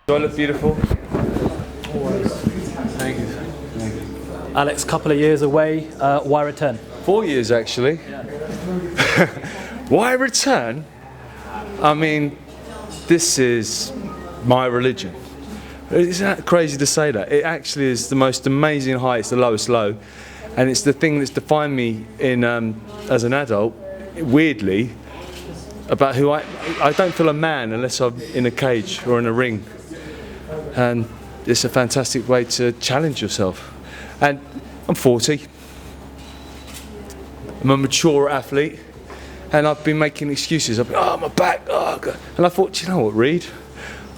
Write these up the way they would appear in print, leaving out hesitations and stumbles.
Do I look beautiful? Always. Thank you. Alex, couple of years away, why return? 4 years actually. Yeah. Why return? I mean, this is my religion. Isn't that crazy to say that? It actually is the most amazing high, it's the lowest low. And it's the thing that's defined me in as an adult, weirdly, about who I don't feel a man unless I'm in a cage or in a ring. And it's a fantastic way to challenge yourself. And I'm 40. I'm a mature athlete, and I've been making excuses. I've been, oh, my back, oh, God. And I thought, do you know what, Reid?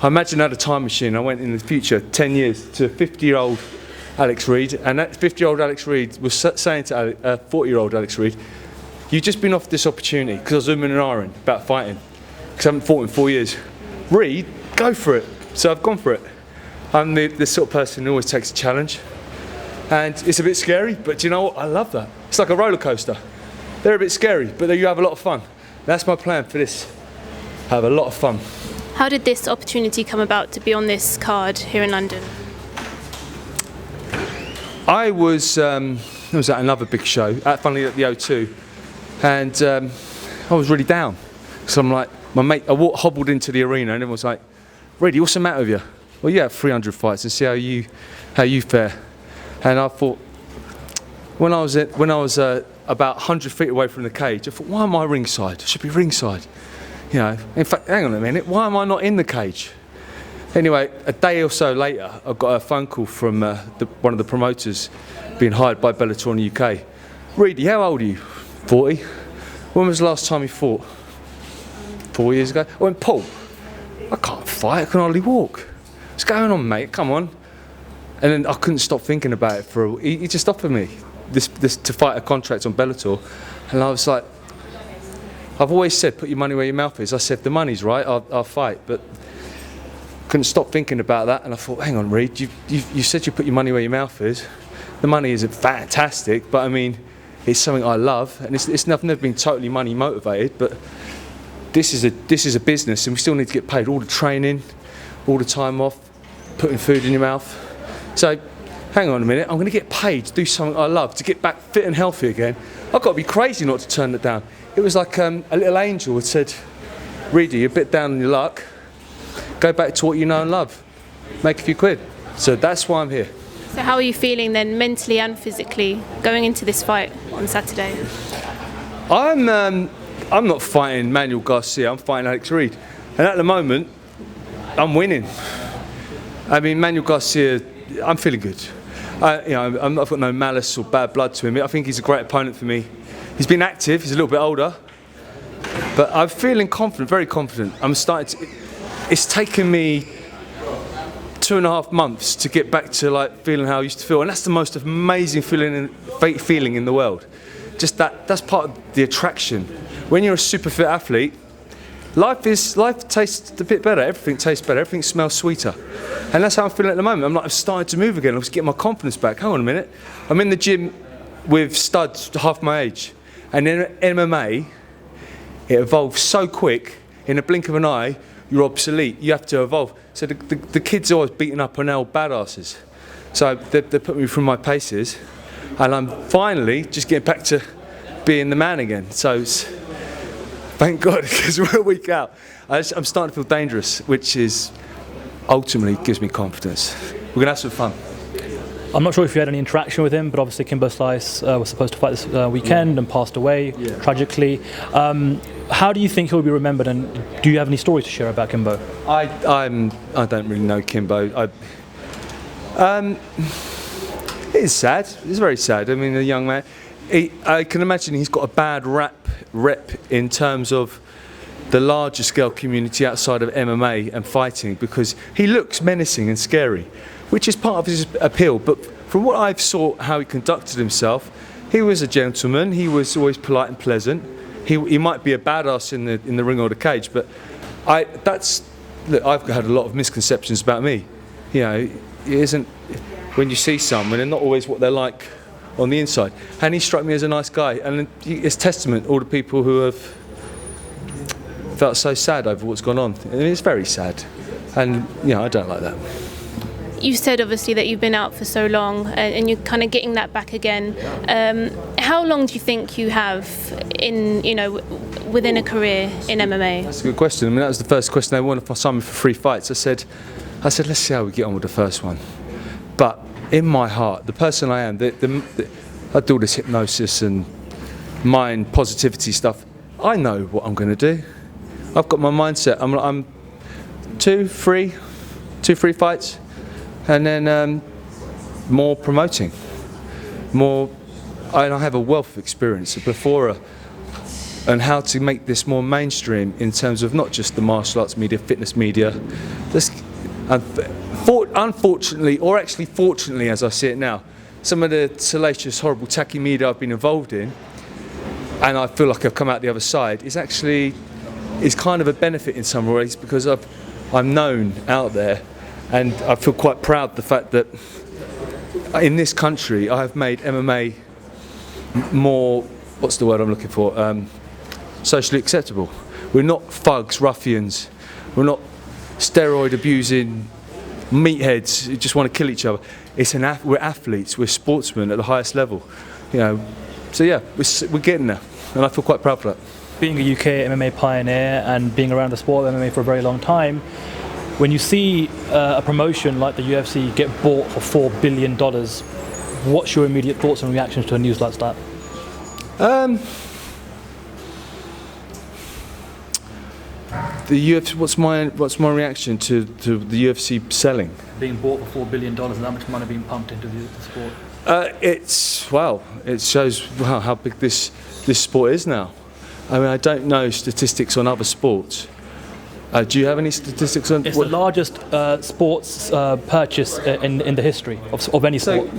I imagine I had a time machine. I went in the future, 10 years, to 50-year-old Alex Reid, and that 50-year-old Alex Reid was saying to 40-year-old Alex Reid, you've just been offered this opportunity, because I was umming and ahhing about fighting, because I haven't fought in 4 years. Reid, go for it. So I've gone for it. I'm the sort of person who always takes a challenge. And it's a bit scary, but do you know what? I love that. It's like a roller coaster. They're a bit scary, but you have a lot of fun. That's my plan for this. Have a lot of fun. How did this opportunity come about to be on this card here in London? I was at another big show, funnily at the O2, and I was really down. So I'm like, my mate, hobbled into the arena, and everyone was like, Reid, what's the matter with you? Well, you have 300 fights, and see how you fare. And I thought, when I was about 100 feet away from the cage, I thought, why am I ringside? I should be ringside. You know, in fact, hang on a minute, why am I not in the cage? Anyway, a day or so later, I got a phone call from one of the promoters being hired by Bellator in the UK. Reid, how old are you? 40. When was the last time you fought? 4 years ago. I went, Paul, I can't fight, I can hardly walk. What's going on, mate? Come on. And then I couldn't stop thinking about it he just offered me this to fight a contract on Bellator, and I was like, I've always said, put your money where your mouth is. I said, if the money's right, I'll fight, but couldn't stop thinking about that, and I thought, hang on, Reid, you said you put your money where your mouth is. The money isn't fantastic, but I mean, it's something I love, and I've never been totally money motivated, but this is a business, and we still need to get paid. All the training, all the time off, putting food in your mouth. So, hang on a minute, I'm going to get paid to do something I love, to get back fit and healthy again. I've got to be crazy not to turn it down. It was like a little angel had said, Reid, you're a bit down on your luck, go back to what you know and love, make a few quid. So that's why I'm here. So how are you feeling then, mentally and physically, going into this fight on Saturday? I'm not fighting Manuel Garcia, I'm fighting Alex Reid. And at the moment, I'm winning. I mean, Manuel Garcia, I'm feeling good. I've got no malice or bad blood to him. I think he's a great opponent for me. He's been active, he's a little bit older, but I'm feeling confident, very confident. It's taken me 2.5 months to get back to like feeling how I used to feel, and that's the most amazing feeling in the world. Just that's part of the attraction. When you're a super fit athlete, life tastes a bit better, everything tastes better, everything smells sweeter. And that's how I'm feeling at the moment. I'm starting to move again, I'm just getting my confidence back. Hang on a minute. I'm in the gym with studs half my age. And in MMA, it evolves so quick, in a blink of an eye, you're obsolete, you have to evolve. So the kids are always beating up on old badasses. So they're putting me through my paces, and I'm finally just getting back to being the man again. So thank God, because we're a week out. I'm starting to feel dangerous, which is ultimately gives me confidence. We're going to have some fun. I'm not sure if you had any interaction with him, but obviously Kimbo Slice was supposed to fight this weekend and passed away tragically. How do you think he'll be remembered, and do you have any stories to share about Kimbo? I don't really know Kimbo. It's sad. It's very sad. I mean, a young man. I can imagine he's got a bad rep in terms of the larger scale community outside of MMA and fighting, because he looks menacing and scary, which is part of his appeal. But from what I've saw how he conducted himself, he was a gentleman. He was always polite and pleasant. He might be a badass in the ring or the cage, but look, I've had a lot of misconceptions about me. You know, it isn't, when you see someone, they're not always what they're like on the inside. And he struck me as a nice guy, and it's testament to all the people who have felt so sad over what's gone on. I mean, it's very sad. And I don't like that. You said obviously that you've been out for so long and you're kind of getting that back again. How long do you think you have within a career in MMA? That's a good question. I mean, that was the first question they wanted to sign me for 3 fights. I said, let's see how we get on with the first one. But in my heart, the person I am, I do all this hypnosis and mind positivity stuff. I know what I'm going to do. I've got my mindset. I'm 2, 3 fights. And then more promoting, and I have a wealth of experience before and how to make this more mainstream in terms of not just the martial arts media, fitness media. Unfortunately, or actually fortunately as I see it now, some of the salacious, horrible, tacky media I've been involved in, and I feel like I've come out the other side, is kind of a benefit in some ways because I'm known out there. And I feel quite proud of the fact that in this country I have made MMA more, what's the word I'm looking for, socially acceptable. We're not thugs, ruffians, we're not steroid abusing meatheads who just want to kill each other. We're athletes, we're sportsmen at the highest level. So yeah, we're getting there and I feel quite proud of that. Being a UK MMA pioneer and being around the sport of MMA for a very long time, when you see a promotion like the UFC get bought for $4 billion, what's your immediate thoughts and reactions to a news like that? The UFC. What's my reaction to the UFC selling? Being bought for $4 billion and that much money being pumped into the sport. It shows how big this sport is now. I mean, I don't know statistics on other sports. Do you have any statistics on? It's the largest sports purchase in the history of any sport.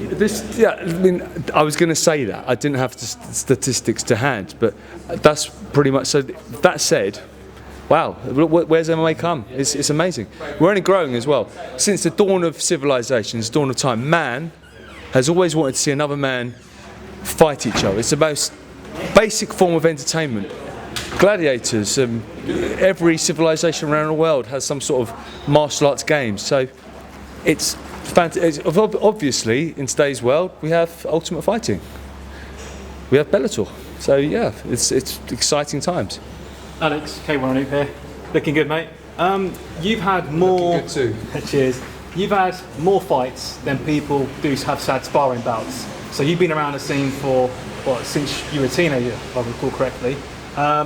I was going to say that. I didn't have the statistics to hand, but that's pretty much. So that said, wow, where's MMA come? It's amazing. We're only growing as well. Since the dawn of civilization, the dawn of time, man has always wanted to see another man fight each other. It's the most basic form of entertainment. Gladiators, every civilization around the world has some sort of martial arts games. So it's fantastic. Obviously, in today's world, we have Ultimate Fighting. We have Bellator. So yeah, it's exciting times. Alex, K1 here. Looking good, mate. You've had more. Looking good too. Cheers. You've had more fights than people do have had sparring bouts. So you've been around the scene for since you were a teenager, if I recall correctly.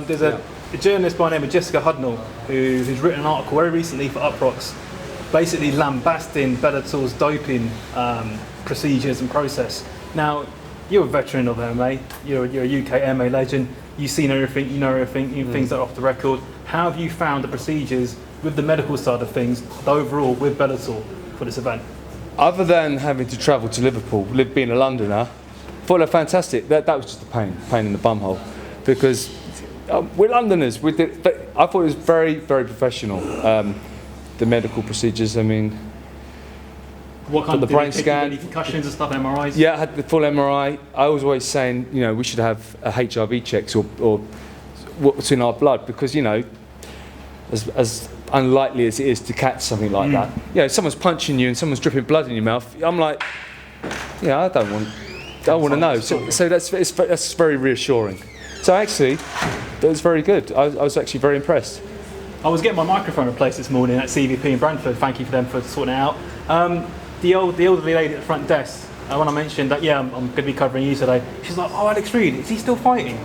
There's a journalist by the name of Jessica Hudnall who's written an article very recently for Uproxx, basically lambasting Bellator's doping procedures and process. Now, you're a veteran of MMA. You're a UK MMA legend. You've seen everything. You know everything. Things that are off the record. How have you found the procedures with the medical side of things, the overall with Bellator for this event? Other than having to travel to Liverpool, being a Londoner, I thought they were fantastic. That was just a pain in the bumhole, because we're Londoners. But I thought it was very, very professional. The medical procedures. I mean, what kind of the brain scan, any concussions and stuff, MRIs? Yeah, I had the full MRI. I was always saying, we should have HIV checks or what's in our blood, because as unlikely as it is to catch something like that. If someone's punching you and someone's dripping blood in your mouth, I'm like, I don't want to know. So that's very reassuring. So actually, that was very good. I was actually very impressed. I was getting my microphone replaced this morning at CVP in Brentford. Thank you for them for sorting it out. The elderly lady at the front desk, when I mentioned that, I'm going to be covering you today, she's like, oh, Alex Reid, is he still fighting?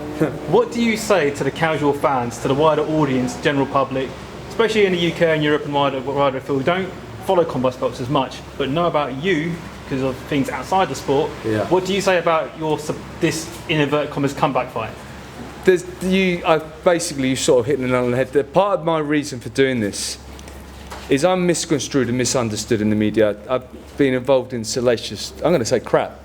What do you say to the casual fans, to the wider audience, general public, especially in the UK and Europe and wider field, who don't follow combat sports as much, but know about you because of things outside the sport? Yeah. What do you say about this, in inverted commas, comeback fight? You sort of hit the nail on the head. Part of my reason for doing this is I'm misconstrued and misunderstood in the media. I've been involved in salacious, I'm going to say crap,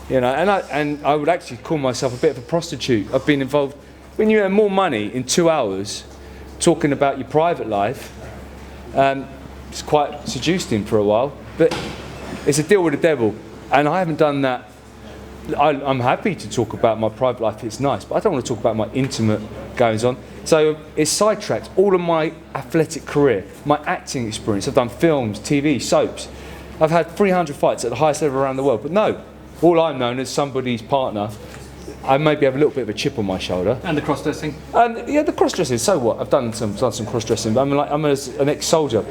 and I would actually call myself a bit of a prostitute. I've been involved. When you earn more money in 2 hours talking about your private life, it's quite seducing for a while, but it's a deal with the devil, and I haven't done that. I'm happy to talk about my private life, it's nice, but I don't want to talk about my intimate goes on. So it's sidetracked all of my athletic career, my acting experience. I've done films, TV, soaps. I've had 300 fights at the highest level around the world. But no, all I'm known as somebody's partner. I maybe have a little bit of a chip on my shoulder. And the cross-dressing? And yeah, the cross-dressing, so what? I've done some cross-dressing. But I'm an ex-soldier.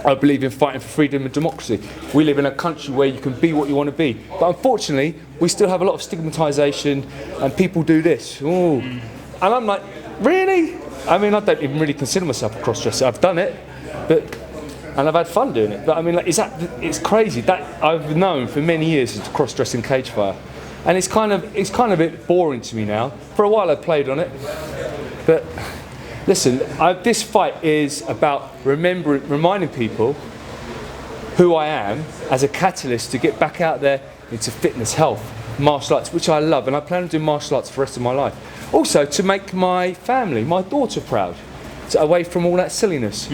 I believe in fighting for freedom and democracy. We live in a country where you can be what you want to be. But unfortunately, we still have a lot of stigmatisation and people do this. Ooh. And I'm like, really? I mean, I don't even really consider myself a cross-dresser. I've done it, and I've had fun doing it. But I mean, like, it's crazy. That I've known for many years as a cross-dressing cage fighter. And it's kind of a bit boring to me now. For a while I played on it. But listen, this fight is about reminding people who I am as a catalyst to get back out there into fitness, health, martial arts, which I love, and I plan on doing martial arts for the rest of my life. Also, to make my family, my daughter proud, away from all that silliness.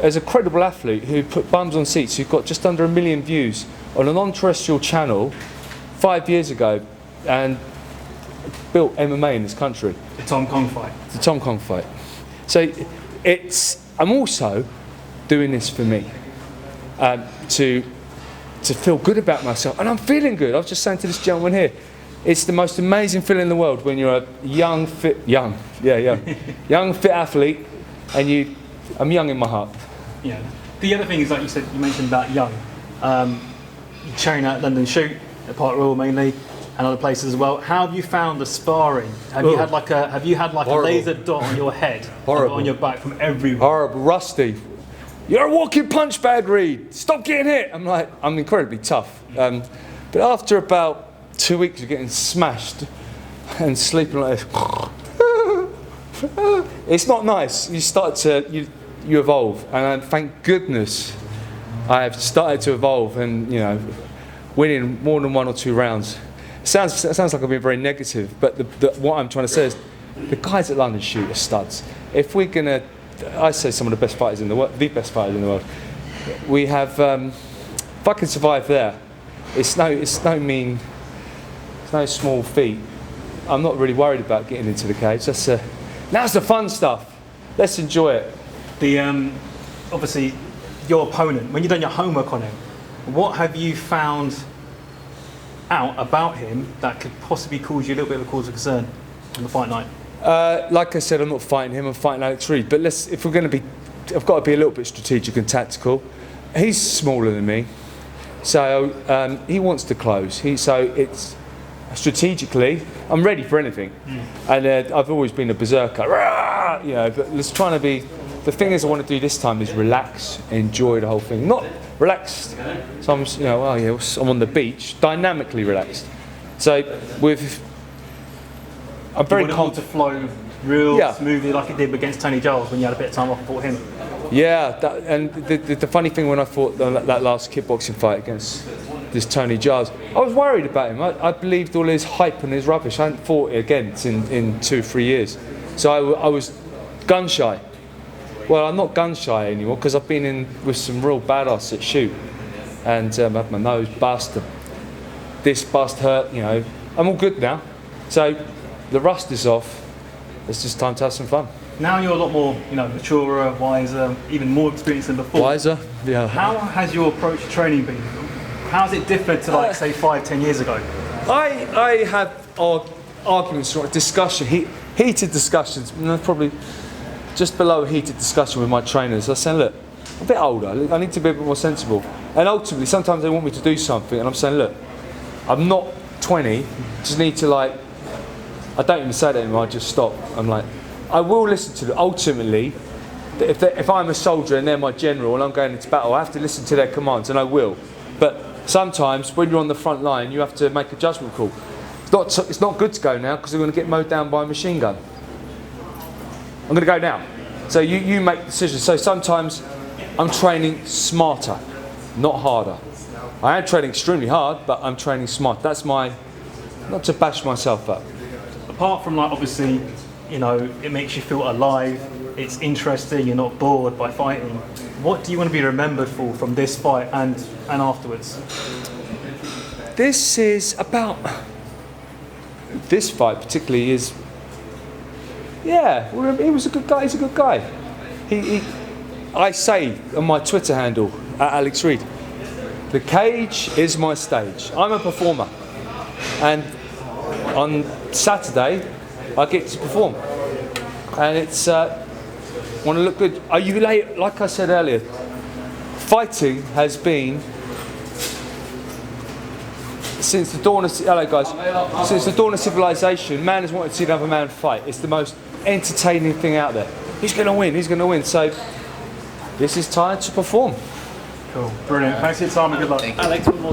There's a credible athlete who put bums on seats, who got just under 1 million views on a non-terrestrial channel 5 years ago, and built MMA in this country. The Tom Kong fight. The Tom Kong fight. So I'm also doing this for me, to feel good about myself, and I'm feeling good. I was just saying to this gentleman here, it's the most amazing feeling in the world when you're a young fit athlete, and I'm young in my heart. Yeah. The other thing is, like you said, you mentioned about young. You're training at London Shoot, at Park Royal mainly, and other places as well. How have you found the sparring? Have you had like a laser dot on your head, on your back from everywhere? Horrible, rusty. You're a walking punch bag, Reid. Stop getting hit. I'm incredibly tough. But after about 2 weeks of getting smashed and sleeping like this, it's not nice. You start to you evolve, and thank goodness I have started to evolve, and winning more than 1 or 2 rounds. It sounds like I'm being very negative, but what I'm trying to say is the guys at London Shoot are studs. If we're gonna, I say some of the best fighters in the world, the best fighters in the world. We have. If I can survive there, it's no small feat. I'm not really worried about getting into the cage. Now's the fun stuff. Let's enjoy it. Obviously, your opponent, when you've done your homework on him, what have you found out about him that could possibly cause you a little bit of a cause of concern on the fight night? Like I said, I'm not fighting him. I'm fighting Alex Reid. But if we're going to be, I've got to be a little bit strategic and tactical. He's smaller than me, so he wants to close. So it's strategically, I'm ready for anything, and I've always been a berserker. But let's try to be. The thing is, I want to do this time is relax, enjoy the whole thing. Not relaxed. So I'm on the beach, dynamically relaxed. So I'm very confident to flow real smoothly like it did against Tony Giles when you had a bit of time off and fought him. Yeah, and the funny thing, when I fought that last kickboxing fight against this Tony Giles, I was worried about him. I believed all his hype and his rubbish. I hadn't fought again in 2-3 years. So I was gun shy. Well, I'm not gun shy anymore because I've been in with some real badass at shoot, and I've had my nose bust, this bust hurt. I'm all good now. So the rust is off. It's just time to have some fun. Now you're a lot more, maturer, wiser, even more experienced than before. Wiser, yeah. How has your approach to training been? How's it different to say 5-10 years ago? I have arguments, discussion, heated discussions, probably just below a heated discussion with my trainers. I say, look, I'm a bit older, I need to be a bit more sensible. And ultimately, sometimes they want me to do something, and I'm saying, look, I'm not 20, just need to I don't even say that anymore, I just stop. I'm like, I will listen to them. Ultimately, if I'm a soldier and they're my general and I'm going into battle, I have to listen to their commands, and I will. But sometimes when you're on the front line, you have to make a judgment call. It's not good to go now because they're going to get mowed down by a machine gun. I'm going to go now. So you make decisions. So sometimes I'm training smarter, not harder. I am training extremely hard, but I'm training smart. That's not to bash myself up. Apart from obviously, it makes you feel alive, it's interesting, you're not bored by fighting. What do you want to be remembered for from this fight and afterwards? This fight particularly is Yeah, well, he was a good guy. He's a good guy. I say on my Twitter handle, Alex Reid, the cage is my stage. I'm a performer, and on Saturday I get to perform, and it's want to look good. Are you late? Like I said earlier, fighting has been since the dawn of since the dawn of civilization. Man has wanted to see another man fight. It's the most entertaining thing out there. He's going to win. He's going to win. So this is time to perform. Cool, brilliant. Thanks for your time and good luck. Alex, one more